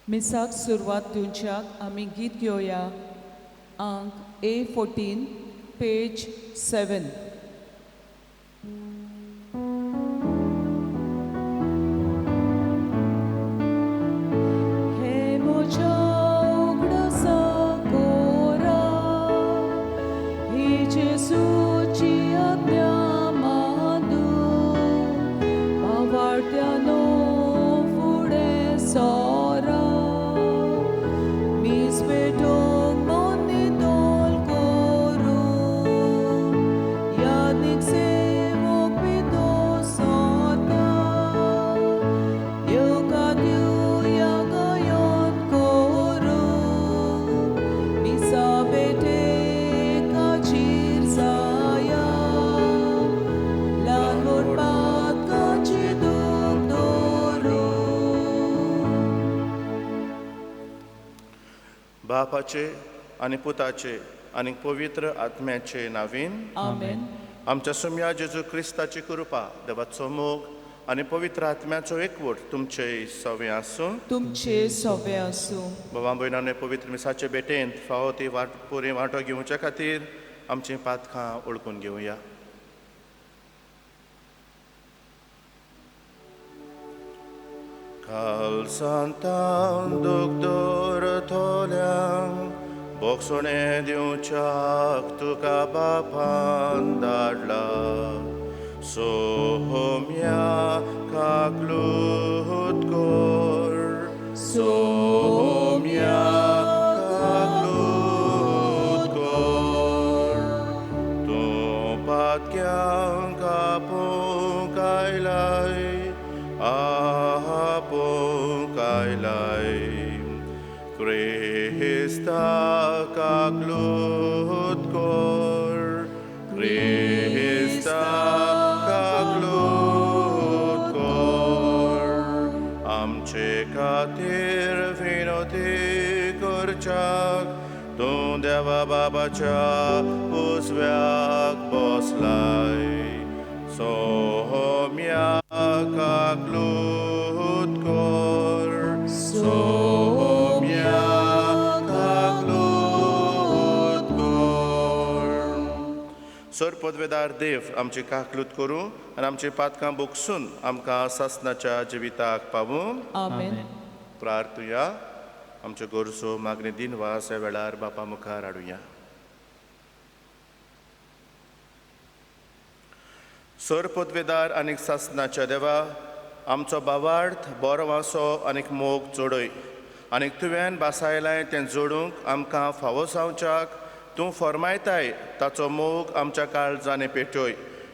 मिसाक सुरवात दिवच्याक आमी गीत घेवया अंक A14 पेज 7. हे म्हज्या उगडसा कोरा, ही जेसूची आज्ञा मानू, आवाळत्यानो फुडें सोरा, मीस पेटोवंक मोन्नी तोल करूं, यादीक सेवक पितो सोता, येवकार दिवया गोंयांत करूं, मिसा बेटेकाचेर जाया, ल्हान मोठपातकाची दूख दवरूं. बापाचे आनी पुताचे आनी पवित्र आत्म्याचे नांवीन आमेन. आमच्या सुम्या जेजू क्रिस्ताची कृपा, देवाचो मोग आनी पवित्र आत्म्याचो एकवट तुमचे सवे आसूं. तुमचे सोबे आसूं. बाबा भयणांनी पवित्र मिसाचे बेटेंत फावो ती पुरी वांटो घेवच्या खातीर आमची पातखां ओळखून घेवया. काल सांतां दोगदोर थोल्यांक बोगसोणे दिवच्याक तुका बापान धाडला. सोम्या काकलूत कोर, सोम्या काकलूत कोर, तूं पातक्यांक आपूंक आयलाय, आपूंक आयलाय. क्रिस्ता काकलूत कोर, क्रिस्ता काकलूत कोर. आमचे खातीर विनोती करच्याक तूं देवा बाबाच्या उजव्याक बसलाय. सोम्या काकलूत कोर, सोम्या काकलूत कोर. सर पदवेदार देव आमची काकलूत करूं आनी आमची पातकां बुकसून आमकां सासणाच्या जिविताक पावूं. आमेन. प्रार्थुया. आमच्यो गरजो मागणी दिनवास ह्या वेळार बापा मुखार हाडुया. सर पदवेदार आनीक सासणाच्या देवा, आमचो बावार्थ बरो वासो आनीक मोग जोडय आनीक तुवें बासायलाय तें जोडूंक आमकां फावो जावच्याक तूं फरमायताय ताचो मोग आमच्या काळजांनी पेटय.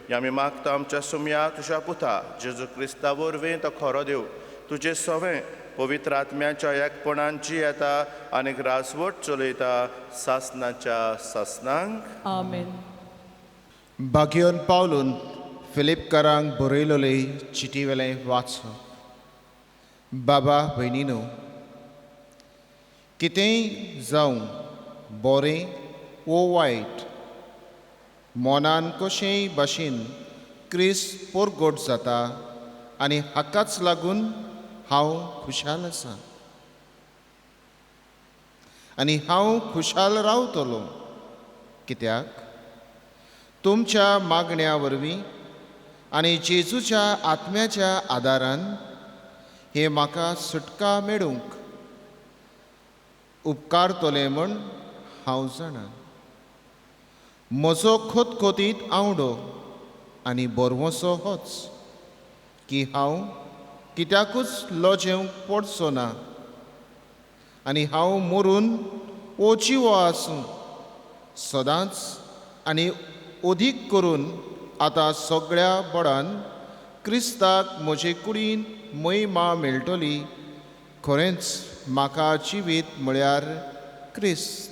हें आमी मागता आमच्या सुम्या तुज्या पुता जेजू क्रिस्ता वरवीं तो खरो देव. तुजें सवें पवित्र आत्म्याच्या एकपणान जी येता आनीक राजवट चलयता सासणाच्या सासणांक. आमेन. बागयोन पावलून फिलिपकारांक बरयलोले चिटीवेलें वाचप. बाबा भयणीनो, कितेंय जावं बरें वो वायट, मोनान कशेय भाशेन क्रिस्त परगट जाता आनी हाकाच लागून हांव खुशाल आसां आनी हांव खुशाल रावतलों. कित्याक तुमच्या मागण्या वरवीं आनी जेजूच्या आत्म्याच्या आदारान हे म्हाका सुटका मेळूंक उपकारतले म्हूण हांव जाणा. म्हजो खोतखोतीत आवडो आनी बरवसो होच की हांव कित्याकूच लजेवंक पडचो ना आनी हांव मरून ओजिवो आसूं सदांच आनी अदीक करून आतां सगळ्या बळान क्रिस्ताक म्हजे कुडीन महिमा मेळटली. खरेंच म्हाका जिवीत म्हळ्यार क्रिस्त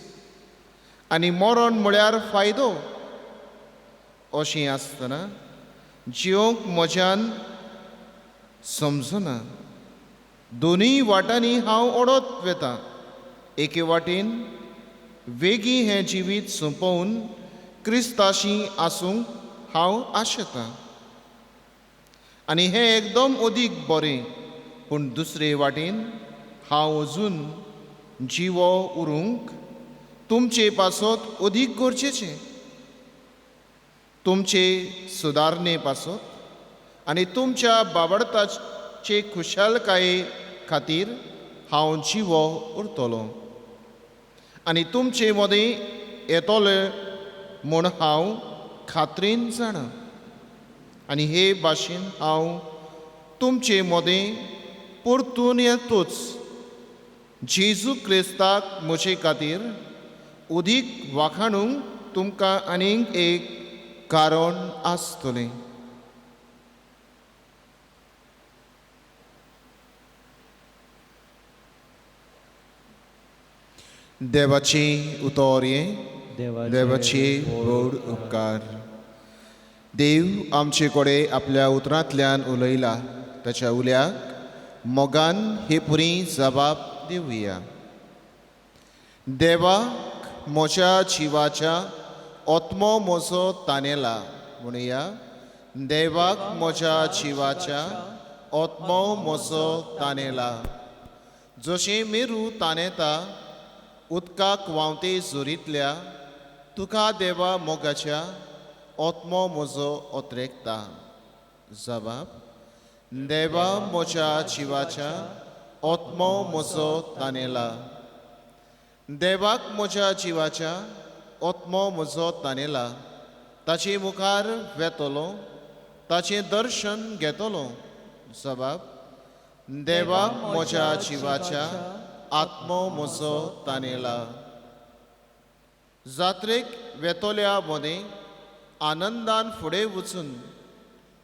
आनी मरण म्हळ्यार फायदो. अशें आसतना जियोंक म्हज्यान समजना. दोनूय वाटांनी हांव ओडत वेतां. एके वाटेन वेगीं हें जिवीत सोंपोवन क्रिस्ताशी आसूंक हांव आशेतां आनी हें एकदम अदीक बरें. पूण दुसरे वाटेन हांव अजून जिवो उरूंक तुमचे पासत अदीक गरजेचें, तुमचे सुदारणे पासत आनी तुमच्या बाबडताचे खुशालकाये खातीर हांव जिवो उरतलों आनी तुमचे मदें येतोलें म्हूण हांव खात्रीन जाणा आनी हे भाशेन हांव तुमचे मदें परतून येतोच जेजू क्रिस्ताक म्हजे खातीर उदीक वाखाणूंक तुमकां आनीक एक कारण आसतलें. देवाची उतोर्ये, देवाची व्हड उपकार. देव आमचे कडेन आपल्या उतरांतल्यान उलयला, ताच्या उल्याक मोगान हे पुरी जबाब दिवया. देवाक म्हज्या जिवाच्या आत्मो म्हजो तानेला म्हणुया. देवाक म्हज्या जिवाच्या आत्मो म्हजो तानेला. जशें मेरू तानेता उदकाक व्हांवते झरींतल्या, तुका देवा मोगाच्या आत्मो म्हजो ओतरेकता. जबाब. देवा म्हज्या जिवाच्या आत्मो म्हजो तानेला. देवाक म्हज्या जिवाच्या आत्मो म्हजो तानेला. ताचे मुखार वेतलो, ताचें दर्शन घेतलो. जबाब. देवाक म्हज्या जिवाच्या आत्मो म्हजो तानेला. जात्रेक वेतोल्या मदें आनंदान फुडें वचून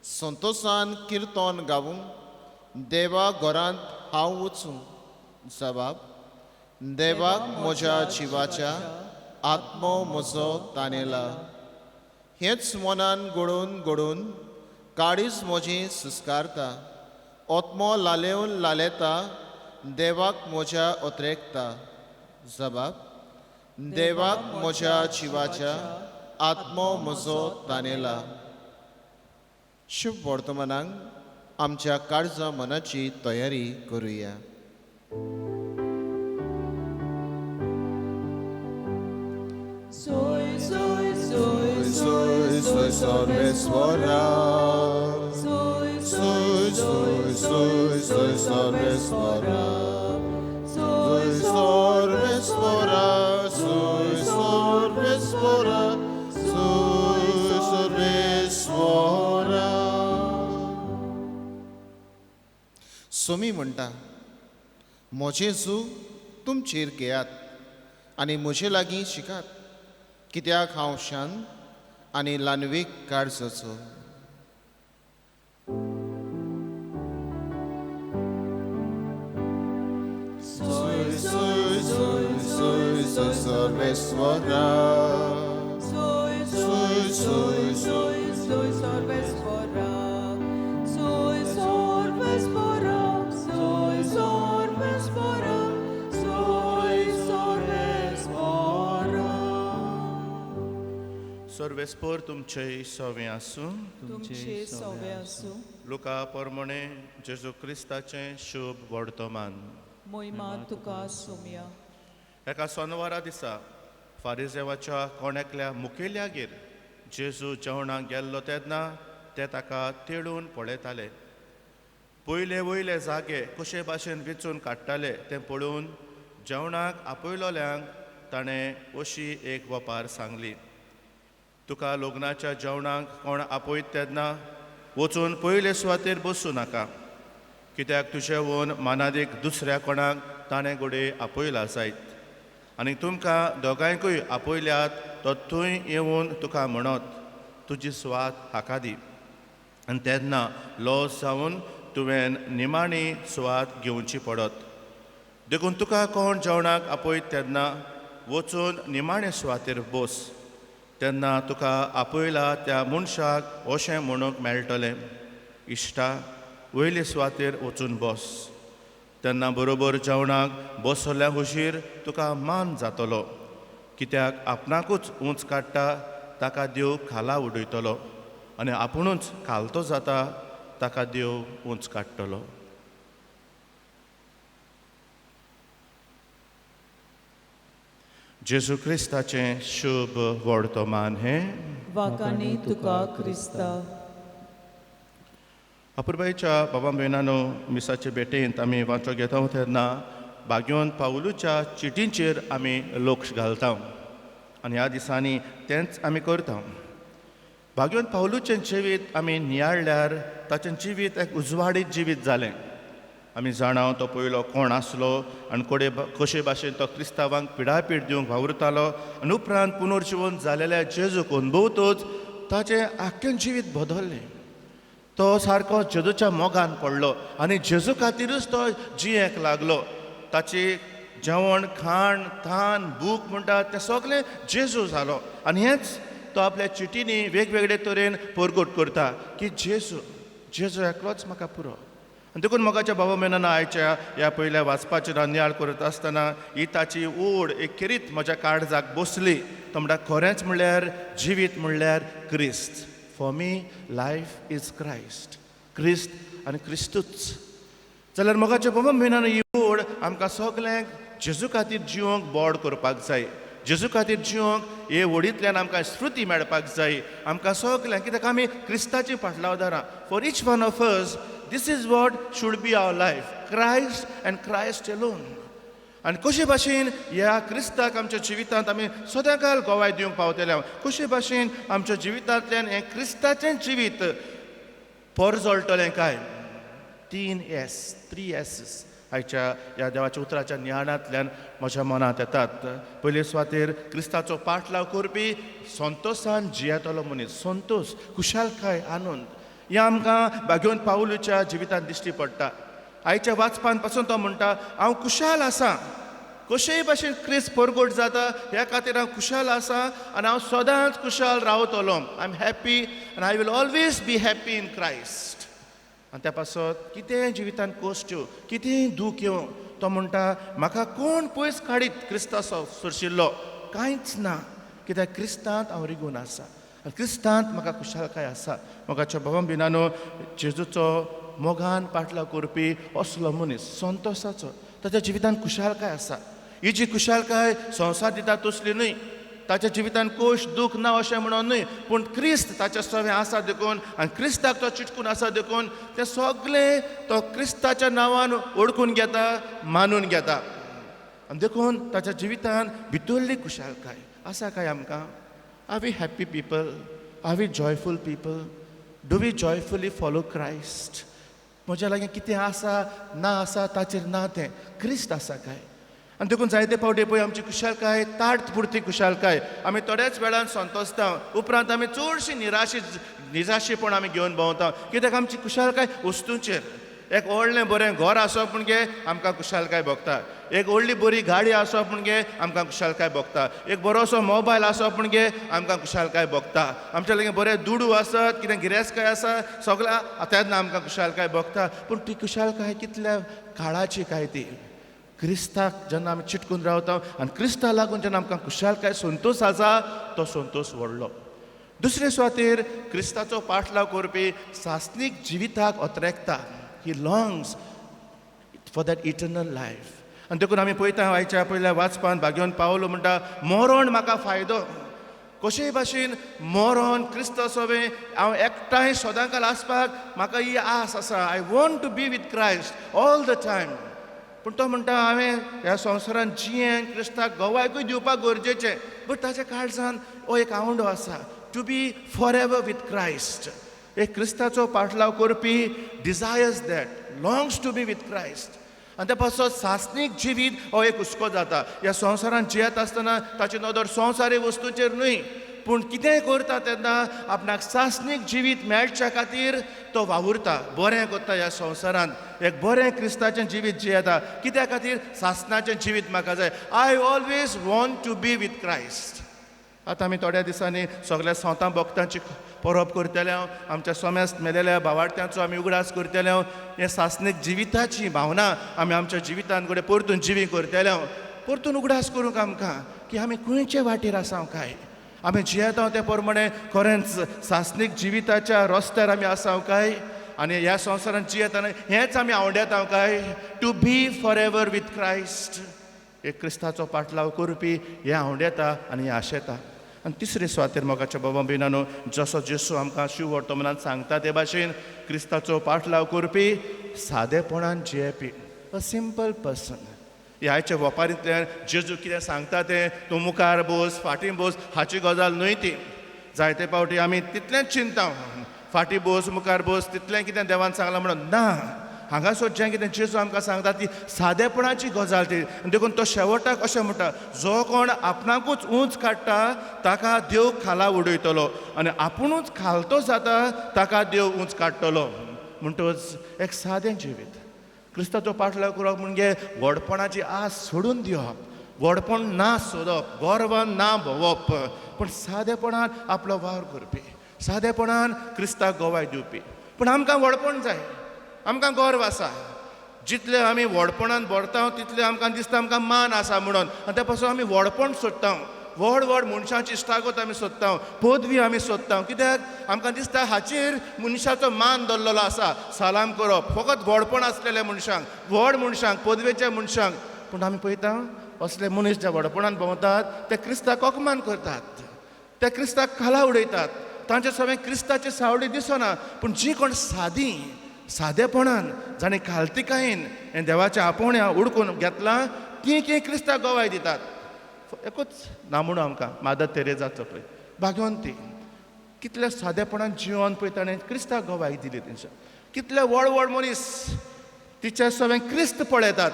संतोशान किर्तन गावूंक देवा घरांत हांव वचूं. जबाब. देवाक म्हज्या जिवाच्या आत्मो म्हजो तानेला. हेच मनान घडोवन घडोवन काळीज म्हजें सुस्कारता. आत्मो लालेवन लालेता देवाक म्हज्या ओतरेकता. जबाब. देवाक म्हज्या जिवाच्या आत्मो म्हजो तानेला. शुभ वर्तमानाक आमच्या काळजा मनाची तयारी करुया. Soy, soy, soy, soy, soy Sorvesvara. soy, Soy, soy, soy, soy Sorvesvara. Soy Sorvesvara. Soy Sorvesvara. Soy Sorvesvara. Somi म्हणटा, म्हजे जू तुमचेर घेयात आनी म्हजे लागीं शिकात, कित्याक हांव शांत आनी ल्हानवीक काळजाचो. Soy, soy, soy, soy, soy Sorvesvara. soy, Soy, soy, soy, soy Sorvesvara. Soy Sorvesvara. Soy Sorvesvara. Soy Sorvesvara. सर्वेस्पोर तुमचे सवे आसूं. तुमचे सवे आसूं. लुका परमणे जेजू क्रिस्ताचें शुभ वर्तमान. मोहिमा तुका सोम्या. एका सोनवारा दिसा फारिजेवाच्या कोण्याकल्या मुखेल्यागेर जेजू जेवणाक गेल्लो तेन्ना ते ताका तेडून पळयताले. पयले वयले जागे कशे भाशेन वेचून काडटाले तें पळोवन जेवणाक आपयलोल्यांक ताणें अशी एक वपार सांगली. तुका लग्नाच्या जेवणाक कोण आपयत तेन्ना वचून पयले सुवातेर बसूं नाका, कित्याक तुजें वोन मानादीक दुसऱ्या कोणाक ताणें घोडये आपयला जायत. आनी तुमकां दोगांयकूय आपयल्यात तो थंय येवन तुका म्हणत, तुजी सुवात हाका दी. आनी तेन्ना लॉस जावन तुवें निमाणी सुवात घेवची पडत. देखून तुका कोण जेवणाक आपयत तेन्ना वचून निमाणे सुवातेर बस. तेन्ना तुका आपयला त्या मनशाक अशें म्हणूंक मेळटलें, इश्टा, वयले सुवातेर वचून बस. तेन्ना बरोबर जेवणाक बसल्या हुशीर तुका मान जातलो, कित्याक आपणाकूच उंच काडटा ताका देव खाला उडयतलो आनी आपुणूच खालतो जाता ताका देव उंच काडटलो. जेजू क्रिस्ताचें शुभ वर्तमान हें वाकानी तुका क्रिस्ता. अपुर्बाईच्या बाबा भयणानो मिसाचे भेटेंत आमी वांटो घेता तेन्ना बागयोन पावलूच्या चिटींचेर आमी लक्ष घालता आनी ह्या दिसांनी तेंच आमी करता. बागयोन पावलूचें जिवीत आमी नियाळ्यार ताचें जिवीत एक उजवाडीत जिवीत जालें. आमी जाणाव तो पयलो कोण आसलो आनी कशे भाशेन तो क्रिस्तांवांक पिडापीड दिवंक वावुरतालो आनी उपरांत पुनर्जीवन जालेल्या जेजूक अणभवतूच ताचें आख्खें जिवीत बदल्लें. तो सारको जेजूच्या मोगान पडलो आनी जेजू खातीरच तो जियेंक लागलो. ताची जेवण खाण तान भूक म्हणटा तें सगळें जेजू जालो आनी हेंच तो आपल्या चिटींनी वेगवेगळे तरेन परगट करता की जेजू एकलोच म्हाका पुरो. आनी देखून मोगाच्या बाबा मेनान आयच्या ह्या पयल्या वाचपाचेर नियाळ करत आसतना ही ताची ओड एक खेरीत म्हज्या काळजाक बसली. तो म्हणटा खरेंच म्हणल्यार जिवीत म्हणल्यार क्रिस्त. For me life is Christ. क्रिस्त आनी क्रिस्तूच. जाल्यार मोगाच्या बाबा मेनान ही ओड आमकां सगल्यांक जेजू खातीर जिवंक बोड करपाक जाय. जेजू खातीर जिवंक हे ओडींतल्यान आमकां स्मृती मेळपाक जाय. आमकां सगल्यांक कित्याक आमी क्रिस्ताची फाटलावदारां. For each one of us this is what should be our life. Christ and Christ alone. आनी कशे भाशेन ह्या क्रिस्ताक आमच्या जिवितांत आमी सदांकाल गोवाय दिवंक पावतले. कशे भाशेन आमच्या जिवितांतल्यान हें क्रिस्ताचें जिवीत परजळटलें काय. 3 S's आयच्या ह्या देवाच्या उतराच्या ज्ञानांतल्यान म्हज्या मनांत येतात. पयले सुवातेर क्रिस्ताचो पाटलाव करपी संतोशान जियेतलो मनीस. संतोश, खुशालकाय, आनंद हें आमकां बागयोन पावलूच्या जिवितांत दिश्टी पडटा. आयच्या वाचपान पासून तो म्हणटा हांव खुशाल आसां. कशेय भाशेन क्रिस्त परगट जाता ह्या खातीर हांव खुशाल आसां आनी हांव सदांच खुशाल रावतलो. आय एम हॅप्पी आनी I will always be happy in Christ. आनी त्या पासत कितेंय जिवितांत कोश्ट येवं कितेंय दूख येवं तो म्हणटा म्हाका कोण पयस काडीत क्रिस्ता सरशिल्लो कांयच ना. कित्याक क्रिस्तांत हांव रिगून आसा आनी क्रिस्तांत म्हाका खुशालकाय आसा. मोगाच्या बाबा बिनानो जेजूचो मोगान पाटलाव करपी असलो मनीस संतोशाचो ताच्या जिवितांत खुशालकाय आसा. ही जी खुशालकाय संवसार दिता तसली न्हय. ताच्या जिवितांत कोश दूख ना अशें म्हणून न्हय पूण क्रिस्त ताच्या सवें आसा देखून आनी क्रिस्ताक तो चिटकून आसा देखून तें सगळें तो क्रिस्ताच्या नांवान ओळखून घेता मानून घेता. आनी देखून ताच्या जिवितांत भितरली खुशालकाय आसा काय आमकां. Are we happy people? Are we joyful people? Do we joyfully follow Christ? म्हज्या लागीं कितें आसा ना आसा ताचेर ना तें क्रिस्त आसा काय. आनी देखून जायते फावटी पळय आमची खुशालकाय ताट पुरती खुशालकाय. आमी थोड्याच वेळान संतोसता उपरांत आमी चडशी निराशेपण आमी घेवन भोंवता. कित्याक आमची खुशालकाय वस्तूंचेर. एक व्हडलें बरें घर आसप म्हणजे आमकां खुशालकाय भोगता. एक व्हडली बरी गाडी आसप म्हणजे आमकां खुशालकाय भोगता. एक बरोसो मोबायल आसप म्हणजे आमकां खुशालकाय भोगता. आमच्या लागीं बरें दुडू आसत कितें गिरेस्तकाय आसा सगळ्या तेन्ना आमकां खुशालकाय भोगता. पूण ती खुशालकाय कितल्या काळाची काय ती. क्रिस्ताक जेन्ना आमी चिटकून रावता आनी क्रिस्ता लागून जेन्ना आमकां खुशालकाय संतोश आसा तो संतोश व्हडलो. दुसरे सुवातेर क्रिस्ताचो पाटलाव करपी सासनीक जिविताक ओतरेकता. He longs for that eternal life. आनी देखून आमी पळयता आयच्या पयल्या वाचपान बागयोन पावलो म्हणटा मरण म्हाका फायदो. कशेय भाशेन मरण क्रिस्त सवें हांव एकठांय सदांकाल आसपाक म्हाका ही आस आसा. I want to be with Christ all the time. पूण तो म्हणटा हांवें ह्या संवसारान जियेंक क्रिस्ताक गोवायकूय दिवपाक गरजेचें. बट ताच्या काळजान हो एक आवंडो आसा to be forever with Christ. एक क्रिस्ताचो पाटलाव करपी desires that longs to be with Christ. आनी त्या पासत सासनीक जिवीत हो एक हुस्को जाता. ह्या संवसारान जियेत आसतना ताची नदर संवसारी वस्तूंचेर न्हय पूण कितेंय करता तेन्ना आपणाक सासनीक जिवीत मेळच्या खातीर तो वावुरता. बरें करता ह्या संवसारांत एक बरें क्रिस्ताचें जिवीत जियेता. कित्या खातीर सासनाचें जिवीत म्हाका जाय. I always want to be with Christ. आतां आमी थोड्या दिसांनी सगळ्या सोंतां भक्तांची परब करतले. आमच्या सोम्यास्त मेलेल्या भावार्थ्यांचो आमी उगडास करतले. हे सासनीक जिविताची भावना आमी आमच्या जिवितांत घडये परतून जिवी करतले. परतून उगडास करूंक आमकां की आमी खंयचे वाटेर आसा काय. आमी जियेता ते प्रमाणे खरेंच सासनीक जिविताच्या रस्त्यार आमी आसा काय आनी ह्या संवसारांत जियेतना हेंच आमी आवडटा काय. To be forever with Christ. एक क्रिस्ताचो पाटलाव करपी हे आवडेता आनी हे आशेता. आनी तिसरे सुवातेर मोगाच्या बाबा भयणानो, जसो जेसू आमकां शिव वर्तमानांत सांगता ते भाशेन क्रिस्ताचो पाटलाव करपी सादेपणान जियेपी, अ सिंपल पर्सन. ह्याच्या वपारींतल्यान जेजू कितें सांगता तें तूं मुखार बोस फाटीं बोस हाची गजाल न्हय ती. जायते फावटी आमी तितलेंच चिंता, फाटीं बोस मुखार बोस तितलें कितें देवान सांगलां म्हणून. ना, हांगासर जें कितें जेजू आमकां सांगता ती सादेपणाची गजाल ती. देखून तो शेवटाक अशें म्हणटा, जो कोण आपणाकूच उंच काडटा ताका देव खाला उडयतलो आनी आपुणूच खालतो जाता ताका देव उंच काडटलो. म्हणटच एक सादें जिवीत, क्रिस्ताचो पाटलाव करप म्हणजे व्हडपणाची आस सोडून दिवप, व्हडपण ना सोदप, गर्वान ना भोंवप, पण सादेपणान आपलो वावर करपी, सादेपणान क्रिस्ताक गोवाय दिवपी. पूण आमकां व्हडपण जाय, आमकां गर्व आसा. जितले आमी व्हडपणान भरता तितले आमकां दिसता आमकां मान आसा म्हणून, आनी त्या पासून आमी व्हडपण सोदता, व्हड व्हड मनशांची इश्टागत आमी सोदता, पदवी आमी सोदता. कित्याक आमकां दिसता हाचेर मनशाचो मान दल्लेलो आसा, सलाम करप फकत व्हडपण आसलेल्या मनशांक, व्हड मनशांक, पदवेच्या मनशांक. पूण आमी पळयता असले मनीस जे व्हडपणान भोंवतात ते क्रिस्ताक अपमान करतात, ते क्रिस्ताक खाला उडयतात, तांचे सगळें क्रिस्ताची सावळी दिसना. पूण जी कोण सादेपणान जाणीं खालतिकायेन हें देवाच्या आपोवण्या उडकून घेतलां ती क्रिस्ताक गोवाय दितात. एकूच ना म्हणून आमकां मादर तेरेजाचो पळय भाग्यवंती, कितल्या सादेपणान जिवन पळय ताणें क्रिस्ताक गोवाय दिली. तेंच्या कितले व्हड व्हड मनीस तिचे सगळें क्रिस्त पळयतात.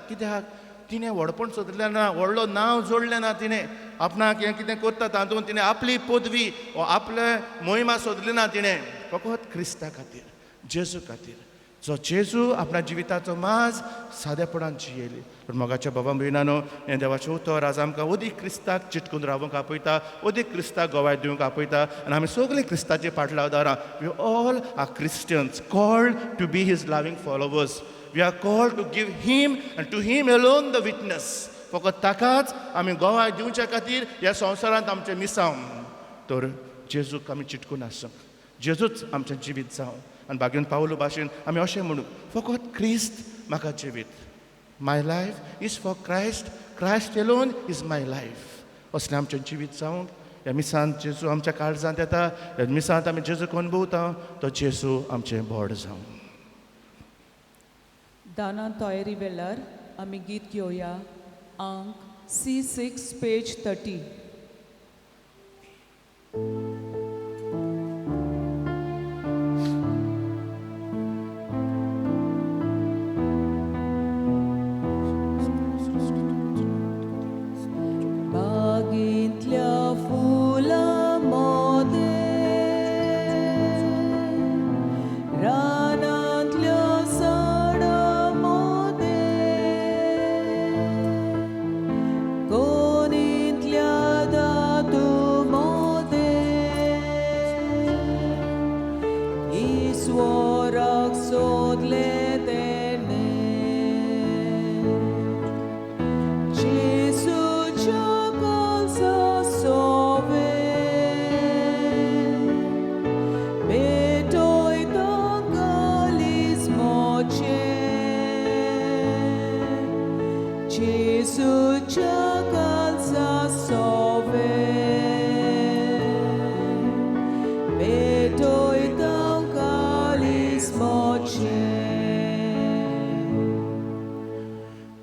कित्याक तिणें व्हडपण सोदलें ना, व्हडलो नांव जोडलें ना. तिणें आपणाक हें कितें करता तातूंत तिणें आपली पदवी वा आपले मोहिमा सोदली ना. तिणें फकत क्रिस्ता खातीर, जेजू खातीर, जो जेजू आपल्या जिविताचो माज सादेपणान जियेली. पूण मोगाच्या बाबा भयणानो, हें देवाचें उतर आज आमकां अदीक क्रिस्ताक चिटकून रावूंक आपयता, अदीक क्रिस्ताक गोवाय दिवंक आपयता. आनी आमी सगळीं क्रिस्ताचे पाटलावदारां, we all are Christians called to be his loving followers. We are called to give him and to him alone the witness. फकत ताकाच आमी गोवाय दिवचे खातीर ह्या संवसारांत आमचें मिसांव. तर जेजूक आमी चिटकून आसूंक, जेजूच आमचें जिवीत जावं. आनी बागेन पावलो भाशेन आमी अशें म्हणू, फकत क्रिस्त म्हाका जिवीत. My life is for Christ, Christ alone is my life. असलें आमचें जिवीत जावंक ह्या मिसांत जेजू आमच्या काळजांत येता, ह्या मिसांत आमी जेजूक अणभवता, तो जेजू आमचें व्हड जावं. दाना तयारी वेळार आमी गीत घेवया. अंक C6 पेज 30. बागेंतल्या फुलां मोदें, रानांतल्या झाडां मोदें, कोणींतल्या दादू मोदें, इस्वराक सोदलें तेणें. जेजूच्या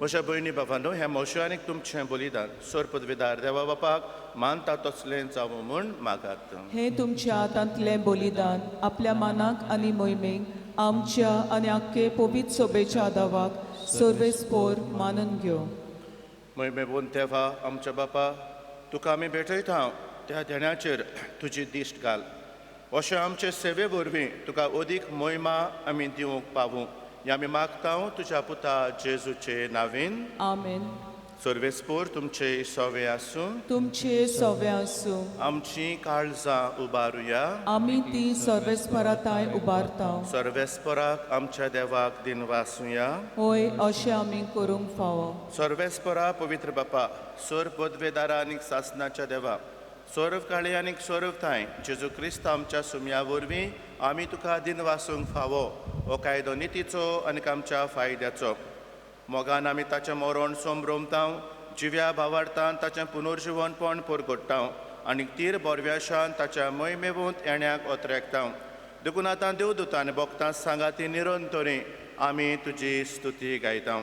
अशा भयणी बाबांनो, ह्या मोशयानीक तुमचें बलिदान सोर पदवीदार देवा बापाक मानता तसलें जावं म्हूण मागात. हे तुमच्या हातांतलें बलिदान आपल्या मानाक आनी मोहिमेक आमच्या आनी आख्खे पवित्र सोबेच्या आदावाक सर्वेस्पोर मानून घेव. मोहिमेबून देवा आमच्या बापा, तुका आमी भेटयता त्या देण्याचेर तुजी दिश्ट घाल. अशें आमचे सेवे वरवीं तुका अदीक मोहिमा आमी दिवंक पावूं हें आमी मागता तुज्या पुता जेजूचे नांवेन. आमेन. सर्वेस्पोर तुमचे सोवे आसूं, तुमचे सोवे आसूं. आमची काळजां उबारुया, आमी ती सर्वेस्पराताय उबारता. सर्वेस्पराक आमच्या देवाक दिन वासुया. होय, अशें आमी करूंक फावो. सर्वेस्परा पवित्र बापा, सोर पदवेदारा आनी सासनाच्या देवा, सोरव काळी आनी सोरव थाय जेजू क्रिस्त आमच्या सुमया वरवीं आमी तुका दिन वासूंक फावो. हो कायदो नितीचो आनी आमच्या फायद्याचो. मोगान आमी ताचें मरण सोमरोमता जिव्या भावार्थान ताचें पुनर्जिवनपण परगट्टा आनी तीर बोरव्याशान ताच्या मोहिमेवंत येण्याक ओतरेकता देखून आतां देवदूतां आनी भक्तां सांगाती निरंतरी आमी तुजी स्तुती गायता.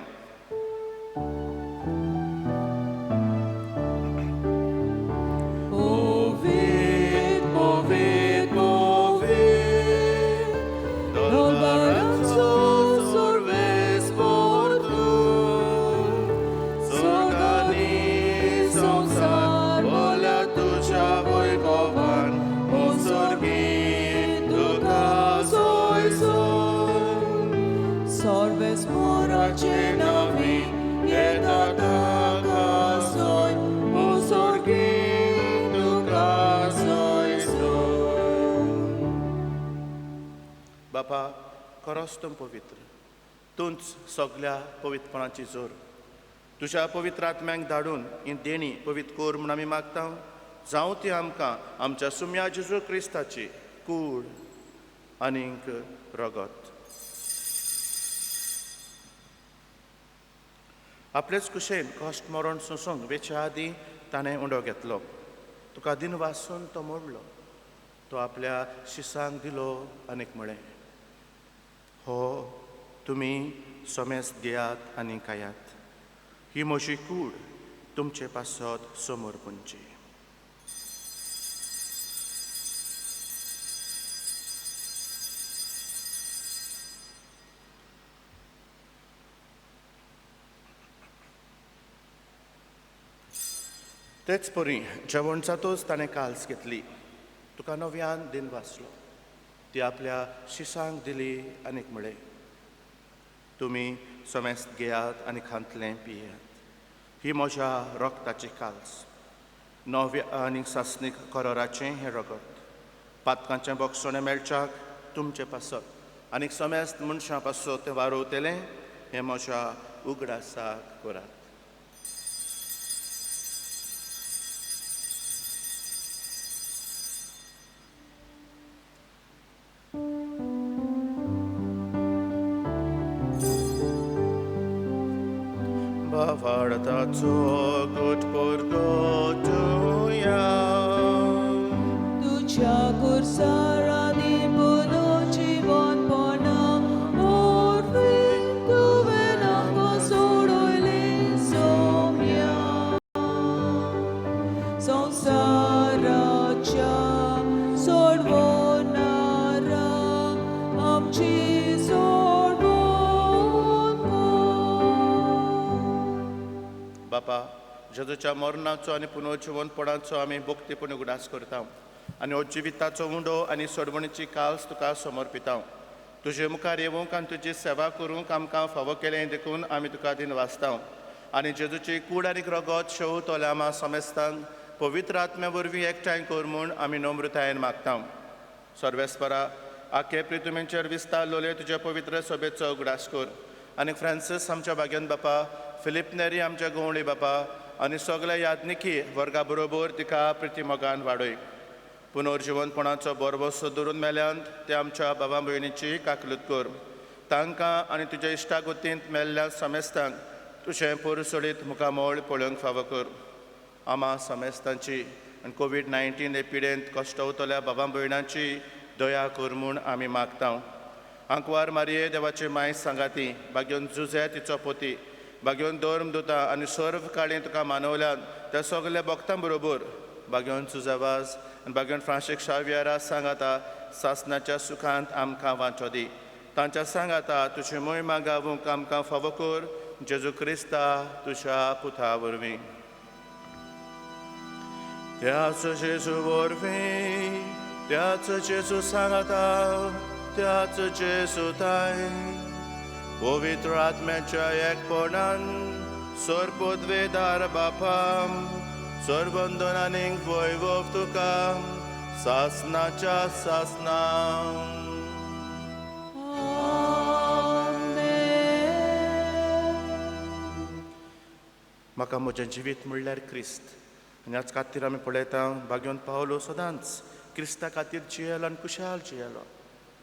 बापा, खरोच तूं पवित्र, तूंच सगल्या पवित्रपणाची जोर. तुज्या पवित्र आत्म्यांक धाडून ही देणी पवित्र कोर म्हूण आमी मागता. जावं ती आमकां आमच्या सुम्या जेजू क्रिस्ताची कूड आनीक रगत. आपलेच कुशेन कश्ट मरण सोसूंक वेच्या आदीं ताणें उंडो घेतलो. तुका दिन वासून तो मोडलो. तो आपल्या शिसांक दिलो आनीक म्हळें, हो तुमी सोमेस्त घेयात आनी खायात. ही म्हजी कूड तुमचे पासत समोर पुंची. तेच परी जेवण जातूच ताणें काल्स घेतली. तुका नव्यान दिन वाचलो. ती आपल्या शिसांक दिली आनीक म्हळें, तुमी सोमेस्त घेयात आनी खांतलें पियेयात. ही म्हज्या रगताची काल्स, नव्या आनीक सासणीक करोराचें हें रगत. पातकांचें बोगसोणें मेळच्याक तुमचें पासत आनीक सोमेस्त मनशां पासत तें वारोवतलें हें म्हज्या उगडासाक करात. Bavartaco gut porgotuja. तुझ्या कुर्सारांनी पुनर्जीवनपणा ओरवीन तुवें आमकां सोडयलें सोम्या. संवसाराच्या सोडवणारा आमची बापा, जेजूच्या मरणाचो आनी पुनर्जीवनपणाचो आमी भक्तीपूर्ण उगडास करता आनी हो जिविताचो उंडो आनी सोडवणीची काल्स तुका समर्पिता. तुजे मुखार येवंक आनी तुजी सेवा करूंक आमकां फावो केलें देखून आमी तुका दिन वाचता आनी जेजूची कूड आनी रगत शेव तोल्यामा समेस्तांक पवित्र आत्म्या वरवीं एकठांय कर म्हूण आमी नम्रतायेन मागता. सर्वेस्परा, आख्खे पृथ्वीचेर विस्तारलोले तुजे पवित्र सभेचो उगडास कर आनी फ्रांसीस आमच्या भाग्यान बापा, फिलिप नेरी आमच्या गवळी बापा आनी सगल्या यादनिकी वर्गा बरोबर तिका प्रितीमोगान वाडय. पुनर्जीवनपणाचो बरवसो धरून मेल्यांत ते आमच्या भावा भयणीची काकलूत कर. तांकां आनी तुज्या इश्टागतींत मेल्ल्या समेस्तांक तुजें परसडीत मुखामोळ पळोवंक फावो कर. आमा समेस्तांची आनी कोवीड-19 हे पिडेंत कश्टवतल्या भावा भयणांची दया कर म्हूण आमी मागता. आंकवार मारये देवाची माय सांगाती, भाग्योन जुजे तिचो पोती, भाग्योन धर्मदूता आनी सर्व काळी तुका मानवल्यान त्या सगल्या भक्तां बरोबर भाग्योन सुजावाज आनी भाग्योन फ्रांशीक शावियारा सांगाता सासणाच्या सुखांत आमकां वांचो दी. तांच्या सांगाता तुजी मोहिमा गावूंक आमकां फावो कर. जेजू क्रिस्ता तुज्या पुता वरवीं. त्याच जेजू वरवीं, त्याच जेजू सांगाता, त्याच जेजू ताय पवित्र आत्म्याच्या एकपणान सर्पोद्वेदार बापाम सर्वंदन आनीक वैभव तुका सासणाच्या सासना. म्हाका म्हजें जिवीत म्हणल्यार क्रिस्त आनी ह्याच खातीर आमी पळयता भाग्योन पावलो सदांच क्रिस्ता खातीर जियेलो आनी खुशाल जियेलो.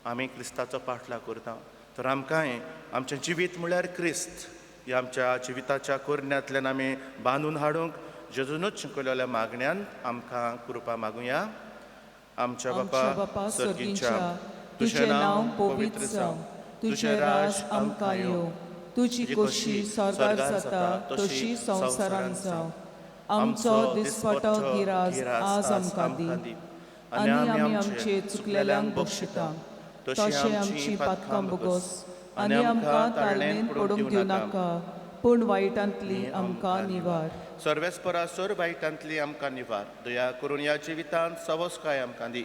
आमी क्रिस्ताचो पाठलाग करता तर आमकांय आमचें जिवीत म्हणल्यार क्रिस्त ह्या आमच्या जिविताच्या कुरण्यांतल्यान आमी बांदून हाडूंक जेजूनच शिकयलेल्या मागण्यांत आमकां कृपा मागुया. आमच्या बापा सर्गीच्या, तुझें नांव पवित्र जावं, तुझें राज आमकां येवं, तुजी खोशी स्वर्गार जाता तशी संवसारांत जावं. आमचो दिसपटो गिराज आज आमकां दी, आनी आमी आमचे चुकलेल्यांक बक्षिता, तशें आमची पातकां बोगोस आनी आमकां ताळमेन पडूंक दिव नाका, पूण वायटांतली आमकां निवार. सर्वेस्परा सोर वायटांतली आमकां निवार. दया करून ह्या जिवितांत सवस्काय आमकां दी.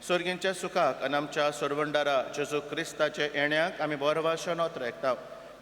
सर्गींच्या सुखाक आनी आमच्या सोरवंडारा जेजू क्रिस्ताचे येण्याक आमी बरो भाशेन ओतरेकता.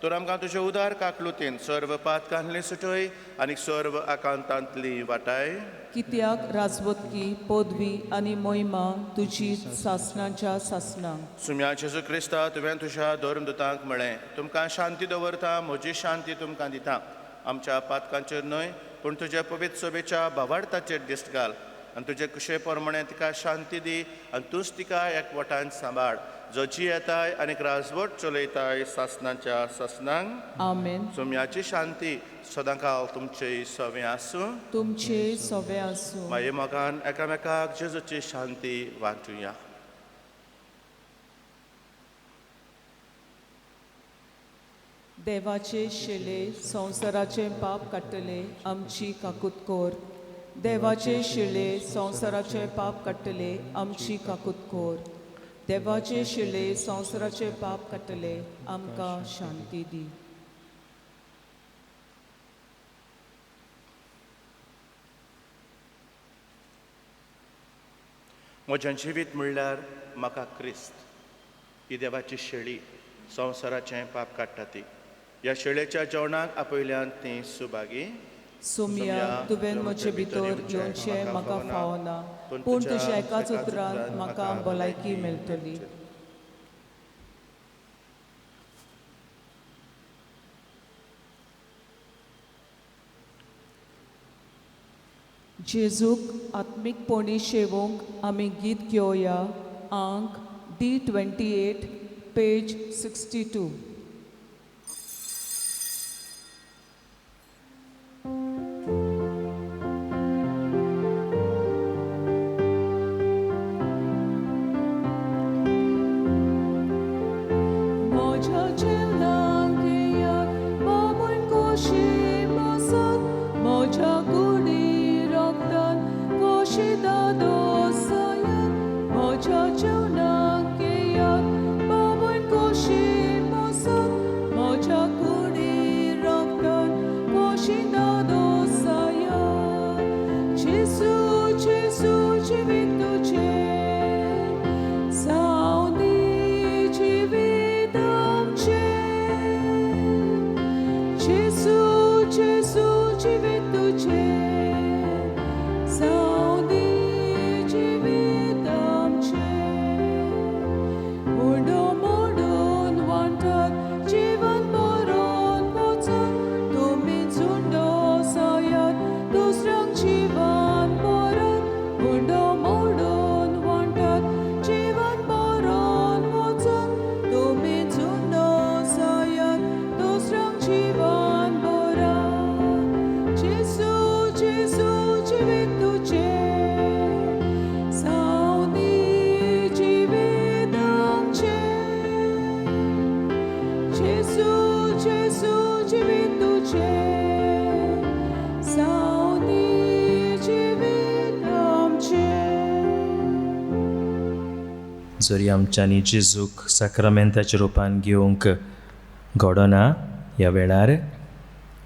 तर आमकां तुजे उदार काकलुतीन सर्व पातकांतली सुटय आनी सर्व आकांतांतली वाटाय. कित्याक राजवतकी पदवी आनी मोहिमा तुजी सासणांच्या सासणांक. सुम्या जेजू क्रिस्ता तुवें तुज्या धर्मदुतांक म्हळें, तुमकां शांती दवरता, म्हजी शांती तुमकां दिता. आमच्या पातकांचेर न्हय पूण तुज्या पवित्र सोबेच्या भावार्थाचेर दिश्ट घाल आनी तुजे कुशे प्रमाणे तिका शांती दी आनी तूंच तिका एकवटान सांबाळ, जो जी येताय आनी राजवट चलयताय सासणांच्या सासणांक. आमेन. सुम्याची शांती सदांकाळ तुमचे सवे आसूं. तुमचे सवे आसूं. माये मोगान एकामेकाक जेजूची शांती वांटुया. देवाचे शेले संवसाराचे पाप काडटले आमची काकूत कोर. देवाचे शेले संवसाराचे पाप काडटले आमची काकूत कोर. देवाचे शेले संवसाराचे पाप काडटले आमकां शांती दी. म्हजें जिवीत म्हणल्यार म्हाका क्रिस्त. ही देवाची शेळी संवसाराचें पाप काडटा ती. ह्या शेळेच्या जेवणाक आपयल्यान ती सुभागी. सुम्या तुवें म्हजे भितर येवचें म्हाका फावना, पूण तुज्या एकाच उतरान म्हाका भलायकी मेळटली. जेजूक आत्मीकपणी शेवूंक आमी गीत घेवया. अंक D28 पेज 62. जरी आमच्यांनी जेजूक साक्रामेंताच्या रुपान घेवंक घडना, ह्या वेळार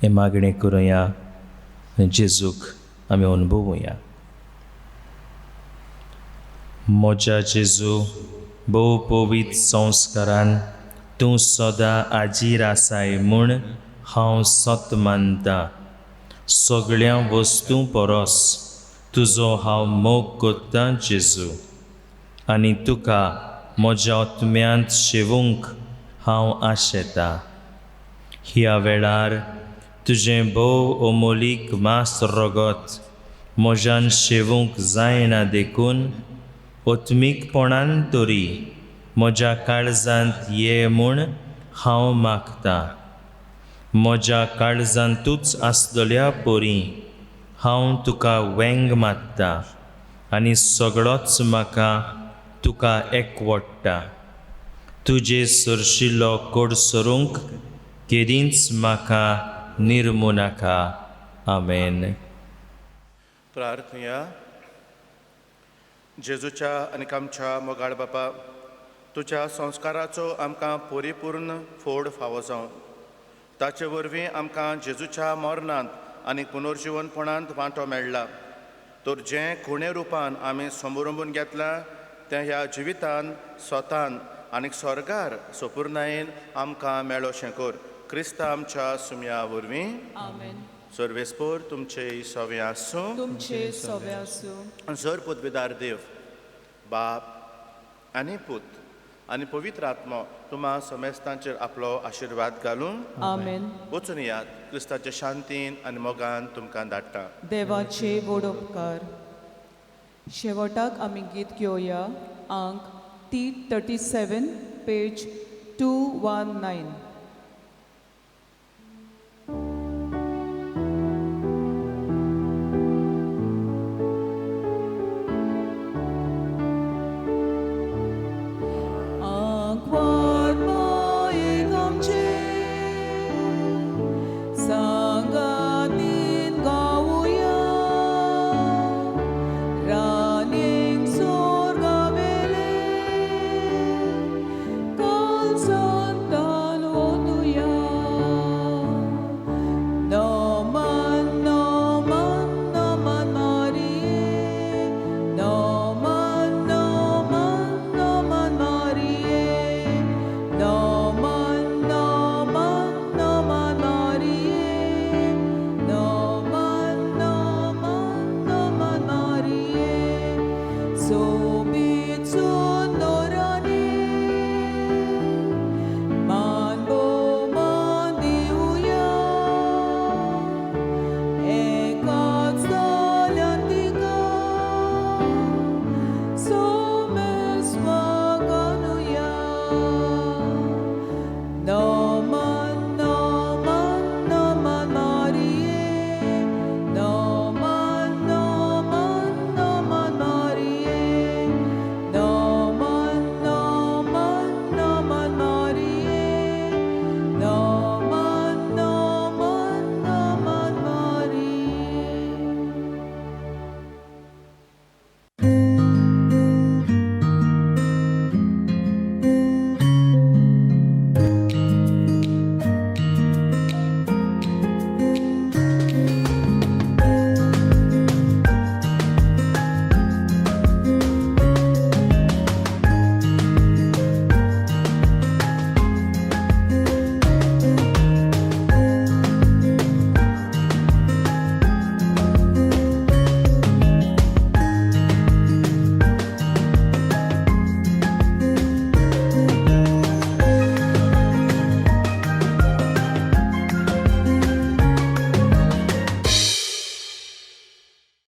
हे मागणी करुया आनी जेजूक आमी अनुभवुया. म्हज्या जेजू, भोव पवित्र संस्कारान तूं सदां आजीर आसाय म्हूण हांव सत मानतां. सगळ्या वस्तू परस तुजो हांव मोग करतां जेजू, आनी तुका म्हज्या आत्म्यांत शेवूंक हांव आशेतां. ह्या वेळार तुजें भोव अमोलीक मास रगत म्हज्यान शेवूंक जायना देखून आत्मीकपणान तरी म्हज्या काळजांत ये म्हूण हांव मागतां. म्हज्या काळजांतूच आसलेल्या पोरी हांव तुका वेंग मात्ता आनी सगळोच म्हाका तुका एकवडटा. तुजे सरशिल्लो कोड सरूंक केदींच म्हाका निर्मू नाका. आमेन. प्रार्थया. जेजूच्या आनी आमच्या मोगाळ बापा, तुज्या संस्काराचो आमकां परिपूर्ण फोड फावो जावं. ताचे वरवीं आमकां जेजूच्या मरणांत आनी पुनर्जीवनपणांत वांटो मेळ्ळा. तर जें खुणे रुपान आमी समोरंबून घेतलां तें ह्या जिवितान स्वतान आनी स्वर्गार सोपुर्नायेन आमकां मेळोशें कर. क्रिस्ता आमच्या सुमया वरवीं. आमेन. सर्वेस्पोर तुमचे सोवे आसूं. तुमचे सवे आसूं. जर पदवीदार देव बाप आनी पूत आनी पवित्र आत्मो तुम्हा समेस्तांचेर आपलो आशिर्वाद घालून आमेन. वचून यात. क्रिस्ताचे शांतीन आनी मोगान तुमकां धाडटा. देवाचे व्हड उपकार. शेवटाक आमी गीत घेवया. अंक T37 पेज 219.